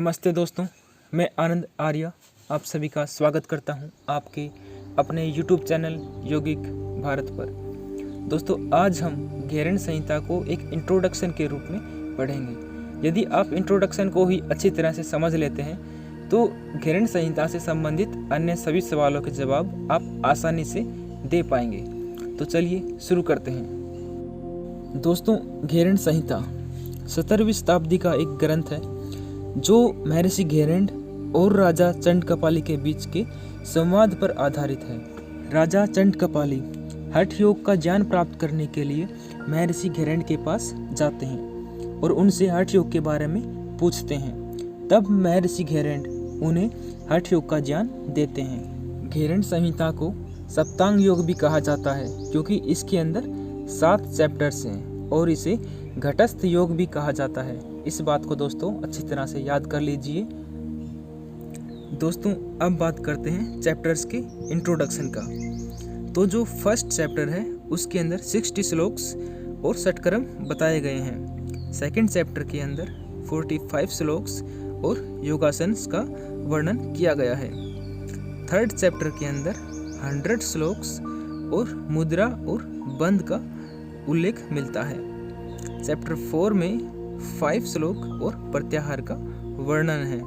नमस्ते दोस्तों, मैं आनंद आर्य आप सभी का स्वागत करता हूं आपके अपने YouTube चैनल योगिक भारत पर। दोस्तों, आज हम घेरण संहिता को एक इंट्रोडक्शन के रूप में पढ़ेंगे। यदि आप इंट्रोडक्शन को ही अच्छी तरह से समझ लेते हैं तो घेरण संहिता से संबंधित अन्य सभी सवालों के जवाब आप आसानी से दे पाएंगे। तो चलिए शुरू करते हैं। दोस्तों, घेरण संहिता 17वीं शताब्दी का एक ग्रंथ है जो महर्षि घेरंड और राजा चंडकपाली के बीच के संवाद पर आधारित है। राजा चंडकपाली हठ योग का ज्ञान प्राप्त करने के लिए महर्षि घेरंड के पास जाते हैं और उनसे हठ योग के बारे में पूछते हैं। तब महर्षि घेरंड उन्हें हठ योग का ज्ञान देते हैं। घेरण संहिता को सप्तांग योग भी कहा जाता है क्योंकि इसके अंदर 7 चैप्टर्स हैं और इसे घटस्थ योग भी कहा जाता है। इस बात को दोस्तों अच्छी तरह से याद कर लीजिए। दोस्तों, अब बात करते हैं चैप्टर्स के इंट्रोडक्शन का। तो जो फर्स्ट चैप्टर है उसके अंदर 60 श्लोक्स और षटक्रम बताए गए हैं। सेकंड चैप्टर के अंदर 45 श्लोक्स और योगासन्स का वर्णन किया गया है। थर्ड चैप्टर के अंदर 100 श्लोक्स और मुद्रा और बंध का उल्लेख मिलता है। चैप्टर 4 में 5 श्लोक और प्रत्याहार का वर्णन है।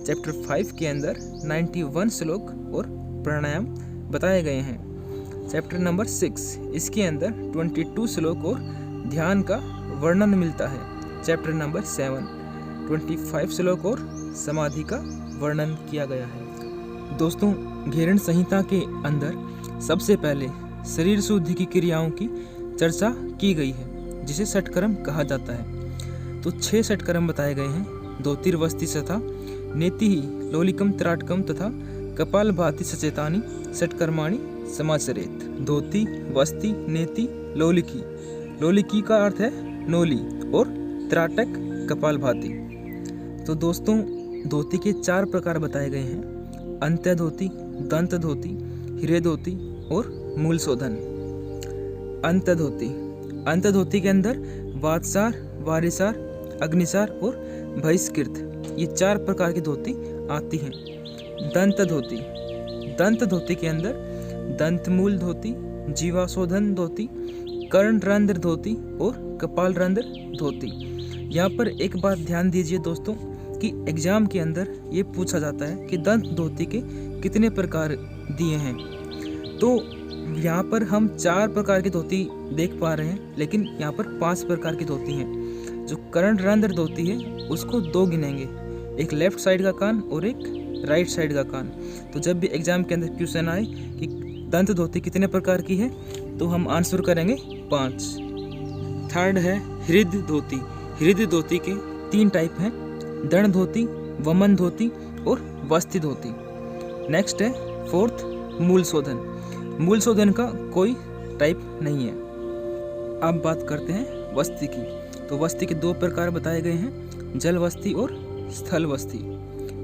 चैप्टर 5 के अंदर 91 श्लोक और प्राणायाम बताए गए हैं। चैप्टर नंबर 6 इसके अंदर 22 श्लोक और ध्यान का वर्णन मिलता है। चैप्टर नंबर 7 25 श्लोक और समाधि का वर्णन किया गया है। दोस्तों, घेरण संहिता के अंदर सबसे पहले शरीर शुद्धि की क्रियाओं की चर्चा की गई है जिसे षटक्रम कहा जाता है। तो 6 षटक्रम बताए गए हैं। धोतिर वस्ति तथा नेति लोलिकम त्राटकम तथा कपाल भाति सचेतानी षटकर्माणि समाचरेत। धोती, वस्ति, नेति, लोलिकी। लोलिकी का अर्थ है नोली और त्राटक कपाल भाति। तो दोस्तों, धोती के 4 प्रकार बताए गए हैं। अंत्य धोती, दंत धोती, हीरे धोती और मूल शोधन। अंत्य धोती। अंत्य धोती के अंदर वातसार, वारिसार, अग्निसार और बहिष्कृत ये 4 प्रकार की धोती आती हैं। दंत धोती। दंत धोती के अंदर दंतमूल धोती, जीवाशोधन धोती, कर्णरंध्र धोती और कपाल रंध्र धोती। यहाँ पर एक बात ध्यान दीजिए दोस्तों कि एग्जाम के अंदर ये पूछा जाता है कि दंत धोती के कितने प्रकार दिए हैं। तो यहाँ पर हम 4 प्रकार की धोती देख पा रहे हैं, लेकिन यहाँ पर 5 प्रकार की धोती हैं। जो कर्णरंध्र धोती है उसको 2 गिनेंगे, एक लेफ्ट साइड का कान और एक राइट साइड का कान। तो जब भी एग्जाम के अंदर क्वेश्चन आए कि दंत धोती कितने प्रकार की है तो हम आंसर करेंगे 5। थर्ड है हृद धोती। हृद धोती के 3 टाइप हैं, दंड धोती, वमन धोती और वस्ति धोती। नेक्स्ट है 4th मूल शोधन। मूल शोधन का कोई टाइप नहीं है। अब बात करते हैं वस्ति की। तो वस्ति के 2 प्रकार बताए गए हैं, जल वस्ति और स्थल वस्ति।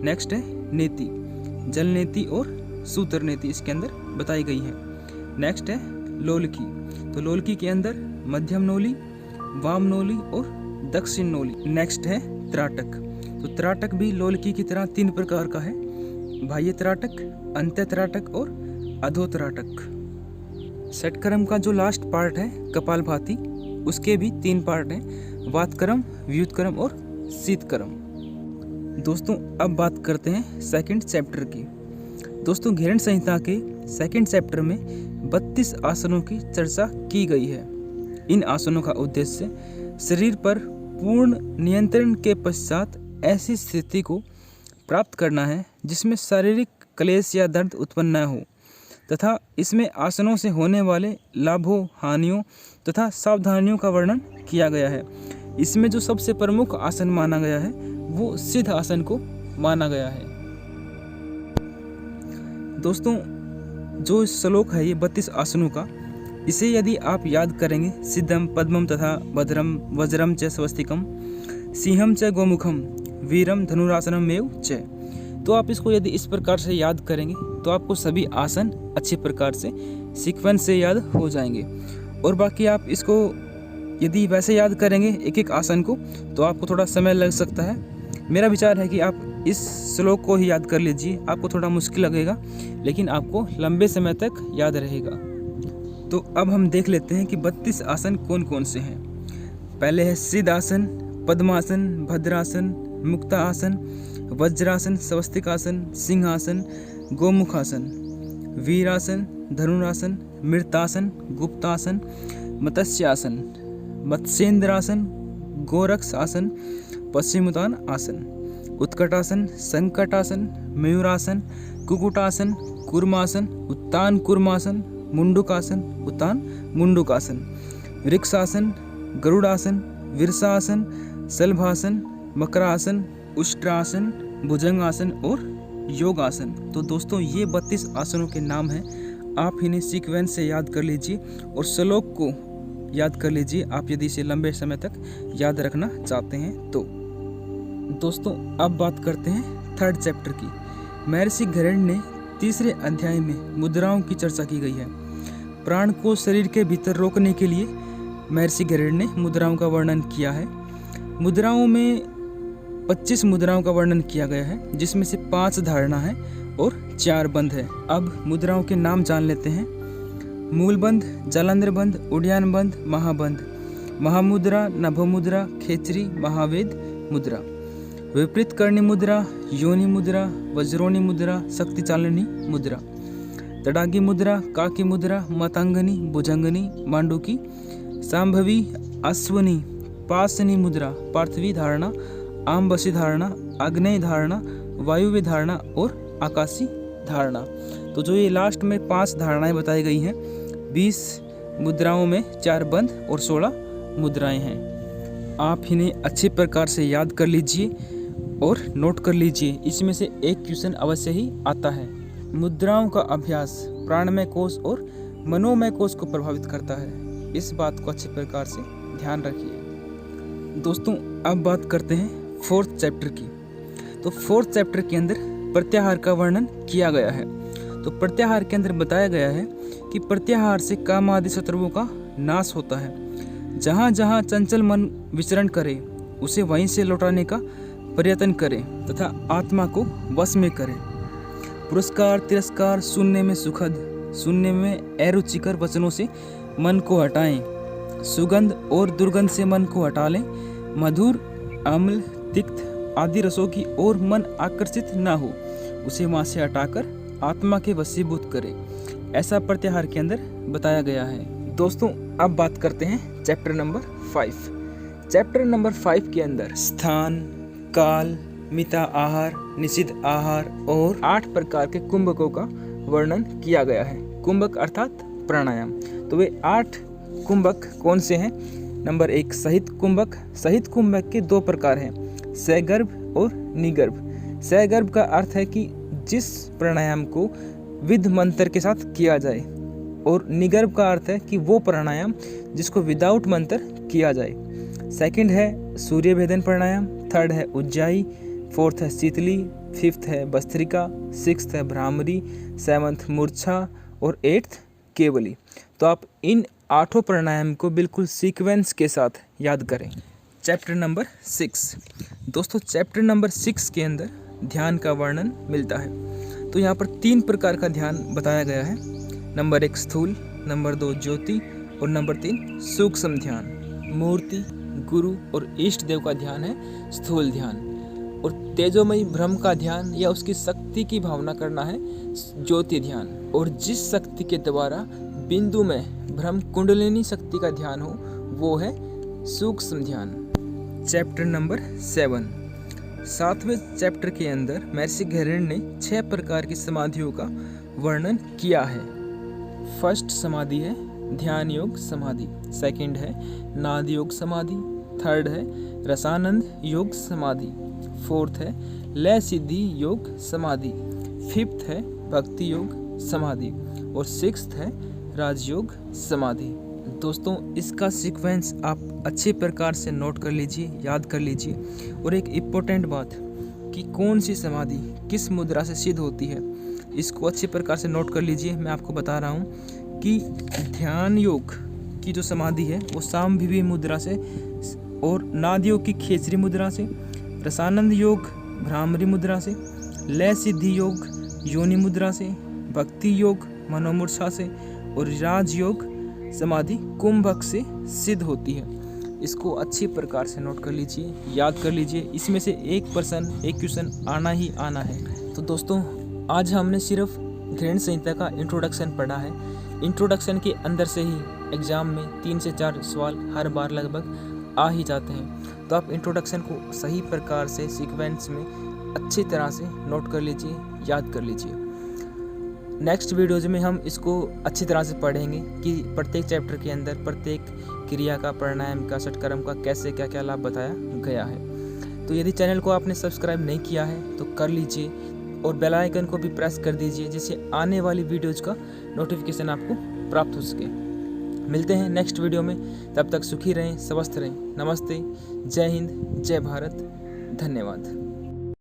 नेक्स्ट है नेति। जल नेति और सूत्र नेति इसके अंदर बताई गई है। नेक्स्ट है लोलकी। तो लोलकी के अंदर मध्यम नोली, वाम नोली और दक्षिण नोली। नेक्स्ट है त्राटक। तो त्राटक भी लोलकी की तरह 3 प्रकार का है, बाह्य त्राटक, अंत्य त्राटक और अधो त्राटक। षटक्रम का जो लास्ट पार्ट है कपाल भाति, उसके भी 3 पार्ट हैं, वातक्रम, व्युत्क्रम और शीतक्रम। दोस्तों, अब बात करते हैं सेकंड चैप्टर की। दोस्तों, घेरण संहिता के सेकंड चैप्टर में 32 आसनों की चर्चा की गई है। इन आसनों का उद्देश्य शरीर पर पूर्ण नियंत्रण के पश्चात ऐसी स्थिति को प्राप्त करना है जिसमें शारीरिक क्लेश या दर्द उत्पन्न न हो, तथा इसमें आसनों से होने वाले लाभों, हानियों तथा सावधानियों का वर्णन किया गया है। इसमें जो सबसे प्रमुख आसन माना गया है वो सिद्ध आसन को माना गया है। दोस्तों, जो श्लोक है ये 32 आसनों का, इसे यदि आप याद करेंगे, सिद्धम, पद्मम तथा भद्रम, वज्रम च स्वस्तिकम, सिंहम च गोमुखम, वीरम धनुरासनम मेव च, तो आप इसको यदि इस प्रकार से याद करेंगे तो आपको सभी आसन अच्छे प्रकार से सीक्वेंस से याद हो जाएंगे। और बाकी आप इसको यदि वैसे याद करेंगे एक एक आसन को तो आपको थोड़ा समय लग सकता है। मेरा विचार है कि आप इस श्लोक को ही याद कर लीजिए। आपको थोड़ा मुश्किल लगेगा लेकिन आपको लंबे समय तक याद रहेगा। तो अब हम देख लेते हैं कि 32 आसन कौन कौन से हैं। पहले है सिद्धासन, पद्मासन, भद्रासन, मुक्तासन, वज्रासन, स्वस्तिकासन, सिंहासन, गोमुखासन, वीरासन, धनुरासन, मृतासन, गुप्तासन, मत्स्यासन, मत्स्येंद्रासन, गोरक्ष आसन, पश्चिमोत्तान आसन, उत्कटासन, संकटासन, मयूरासन, कुकुटासन, कूर्मासन, उत्तान कूर्मासन, मुंडुकासन, उत्तान मुंडुकासन, वृक्षासन, गरुड़ासन, विरसासन, शलभासन, मकरासन, उष्ट्रासन, भुजंगासन और योगासन। तो दोस्तों ये 32 आसनों के नाम हैं। आप इन्हें सीक्वेंस से याद कर लीजिए और श्लोक को याद कर लीजिए, आप यदि इसे लंबे समय तक याद रखना चाहते हैं तो। दोस्तों अब बात करते हैं 3rd चैप्टर की। महर्षि घृण्य ने 3रे अध्याय में मुद्राओं की चर्चा की गई है। प्राण को शरीर के भीतर रोकने के लिए महर्षि घृण्य ने मुद्राओं का वर्णन किया है। मुद्राओं में 25 मुद्राओं का वर्णन किया गया है, जिसमें से 5 धारणा है और 4 बंध है। अब मुद्राओं के नाम जान लेते हैं। मूल बंध, जलांध्र बंध, उड्डयन बंध, महाबंध, महामुद्रा, नभोमुद्रा, खेचरी, महावेद मुद्रा, विपरीत करणी मुद्रा, योनि मुद्रा, वज्रोनी मुद्रा, शक्ति चालनी मुद्रा, तड़ागी मुद्रा, काकी मुद्रा, मतंगनी, भुजंगनी, मांडुकी, सांभवी, अश्वनी, पासनी मुद्रा, पार्थिवी धारणा, आम्बसी धारणा, आग्नेय धारणा, वायुव्य धारणा और आकाशी धारणा। तो जो ये लास्ट में 5 धारणाएं बताई गई हैं, 20 मुद्राओं में 4 बंध और 16 मुद्राएं हैं। आप इन्हें अच्छे प्रकार से याद कर लीजिए और नोट कर लीजिए। इसमें से एक क्वेश्चन अवश्य ही आता है। मुद्राओं का अभ्यास प्राणमय कोश और मनोमय कोश को प्रभावित करता है। इस बात को अच्छे प्रकार से ध्यान रखिए। दोस्तों अब बात करते हैं 4th चैप्टर की। तो 4th चैप्टर के अंदर प्रत्याहार का वर्णन किया गया है। तो प्रत्याहार के अंदर बताया गया है कि प्रत्याहार से काम आदि शत्रुओं का नाश होता है। जहाँ जहाँ चंचल मन विचरण करे उसे वहीं से लौटाने का प्रयत्न करें तथा आत्मा को वश में करें। पुरस्कार तिरस्कार, सुनने में सुखद, सुनने में अरुचिकर वचनों से मन को हटाएं। सुगंध और दुर्गंध से मन को हटा लें। मधुर, अम्ल, तिक्त आदि रसों की ओर मन आकर्षित ना हो, उसे वहाँ से हटाकर आत्मा के वशीभूत करें। ऐसा प्रत्याहार के अंदर बताया गया है। दोस्तों अब बात करते हैं चैप्टर नंबर 5। चैप्टर नंबर 5 के अंदर स्थान, काल, मिता आहार, निषिद्ध आहार और 8 प्रकार के कुंभकों का वर्णन किया गया है। कुंभक अर्थात प्राणायाम। तो वे 8 कुंभक कौन से हैं? नंबर 1 सहित कुंभक। सहित कुंभक के 2 प्रकार हैं, सगर्भ और निगर्भ। सगर्भ का अर्थ है कि जिस प्राणायाम को विध मंत्र के साथ किया जाए, और निगर्भ का अर्थ है कि वो प्राणायाम जिसको विदाउट मंत्र किया जाए। सेकंड है सूर्य भेदन प्राणायाम, थर्ड है उज्जाई, फोर्थ है शीतली, फिफ्थ है भस्त्रिका, सिक्स्थ है भ्रामरी, 7th मूर्छा और 8th केवली। तो आप इन 8 प्राणायाम को बिल्कुल सीक्वेंस के साथ याद करें। Chapter number 6। दोस्तों चैप्टर नंबर 6 के अंदर ध्यान का वर्णन मिलता है। तो यहाँ पर 3 प्रकार का ध्यान बताया गया है। नंबर 1 स्थूल, नंबर 2 ज्योति और नंबर 3 सूक्ष्म ध्यान। मूर्ति, गुरु और इष्ट देव का ध्यान है स्थूल ध्यान, और तेजोमयी ब्रह्म का ध्यान या उसकी शक्ति की भावना करना है ज्योति ध्यान, और जिस शक्ति के द्वारा बिंदु में ब्रह्म कुंडलिनी शक्ति का ध्यान हो वो है सूक्ष्म ध्यान। Chapter number 7। 7वें चैप्टर के अंदर महर्षि घृण्य ने 6 प्रकार की समाधियों का वर्णन किया है। फर्स्ट समाधि है ध्यान योग समाधि, सेकंड है नाद योग समाधि, थर्ड है रसानंद योग समाधि, फोर्थ है लय सिद्धि योग समाधि, फिफ्थ है भक्ति योग समाधि और सिक्स्थ है राजयोग समाधि। दोस्तों इसका सीक्वेंस आप अच्छे प्रकार से नोट कर लीजिए, याद कर लीजिए। और एक इम्पोर्टेंट बात कि कौन सी समाधि किस मुद्रा से सिद्ध होती है, इसको अच्छे प्रकार से नोट कर लीजिए। मैं आपको बता रहा हूँ कि ध्यान योग की जो समाधि है वो सांभवी मुद्रा से, और नाद योग की खेचरी मुद्रा से, रसानंद योग भ्रामरी मुद्रा से, लय सिद्धि योग योनि मुद्रा से, भक्ति योग मनोमूर्छा से और राजयोग समाधि कुंभक से सिद्ध होती है। इसको अच्छी प्रकार से नोट कर लीजिए, याद कर लीजिए। इसमें से एक क्वेश्चन आना ही आना है। तो दोस्तों, आज हमने सिर्फ घृण संहिता का इंट्रोडक्शन पढ़ा है। इंट्रोडक्शन के अंदर से ही एग्ज़ाम में 3 से 4 सवाल हर बार लगभग आ ही जाते हैं। तो आप इंट्रोडक्शन को सही प्रकार से सीक्वेंस में अच्छी तरह से नोट कर लीजिए, याद कर लीजिए। नेक्स्ट वीडियोज़ में हम इसको अच्छी तरह से पढ़ेंगे कि प्रत्येक चैप्टर के अंदर प्रत्येक क्रिया का, प्राणायाम का, षटकर्म का कैसे क्या क्या लाभ बताया गया है। तो यदि चैनल को आपने सब्सक्राइब नहीं किया है तो कर लीजिए और बेल आइकन को भी प्रेस कर दीजिए, जिससे आने वाली वीडियोज़ का नोटिफिकेशन आपको प्राप्त हो सके। मिलते हैं नेक्स्ट वीडियो में, तब तक सुखी रहें, स्वस्थ रहें। नमस्ते, जय हिंद, जय भारत, धन्यवाद।